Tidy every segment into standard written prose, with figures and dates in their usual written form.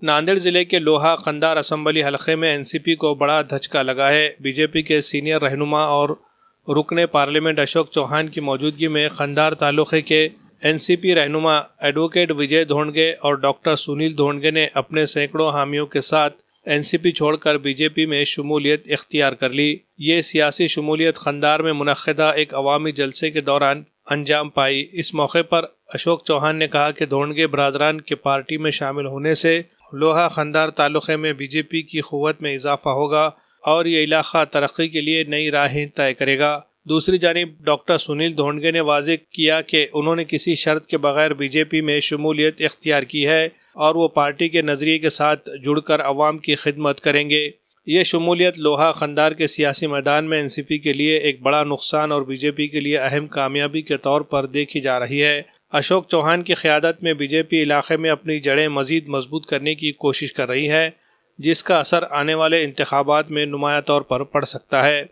नांदेड़ जिले के लोहा खंदार असम्बली हलके में एनसीपी को बड़ा धचका लगा है। बीजेपी के सीनियर रहनुमा और रुकने पार्लियामेंट अशोक चौहान की मौजूदगी में खंदार तालुके के एनसीपी रहनुमा एडवोकेट विजय धोंडगे और डॉक्टर सुनील धोंडगे ने अपने सैकड़ों हामियों के साथ एनसीपी छोड़कर बीजेपी में शमूलियत इख्तियार कर ली। ये सियासी शमूलियत खंदार में मुनक्किदा एक अवामी जलसे के दौरान अंजाम पाई। इस मौके पर अशोक चौहान ने कहा कि धोंडगे बरादरान के पार्टी में शामिल होने से लोहा खंदार तालुके में बीजेपी की क़ुव्वत में इजाफा होगा और ये इलाका तरक्की के लिए नई राहें तय करेगा। दूसरी जानिब डॉक्टर सुनील धोंडगे ने वाज़ेह किया कि उन्होंने किसी शर्त के बगैर बीजेपी में शमूलियत इख्तियार की है और वो पार्टी के नज़रिए के साथ जुड़कर अवाम की खिदमत करेंगे। ये शमूलियत लोहा खंदार के सियासी मैदान में एनसीपी के लिए एक बड़ा नुकसान और बीजेपी के लिए अहम कामयाबी के तौर पर देखी जा रही है। अशोक चौहान की क़यादत में बीजेपी इलाके में अपनी जड़ें मज़ीद मजबूत करने की कोशिश कर रही है, जिसका असर आने वाले इंतखाबात में नुमाया तौर पर पड़ सकता है।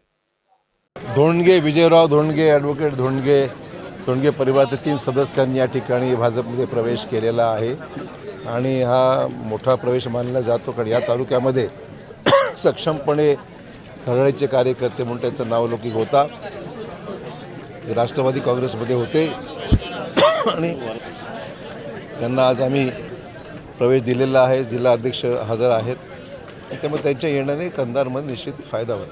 धोंडगे विजयराव धोंडगे ॲडव्होकेट धोंडगे परिवारातील 3 सदस्यांनी या ठिकाणी भाजपमध्ये प्रवेश केलेला आहे आणि हा मोठा प्रवेश मानला जातो, कारण या तालुक्यामध्ये सक्षमपणे धडाडीचे कार्यकर्ते म्हणून त्यांचं नावलौकिक होता। राष्ट्रवादी काँग्रेसमध्ये होते आणि त्यांना आज आम्ही प्रवेश दिलेला आहे। जिल्हा अध्यक्ष हजर आहेत, त्यामुळे त्यांच्या येण्याने कंधारमध्ये निश्चित फायदा होईल।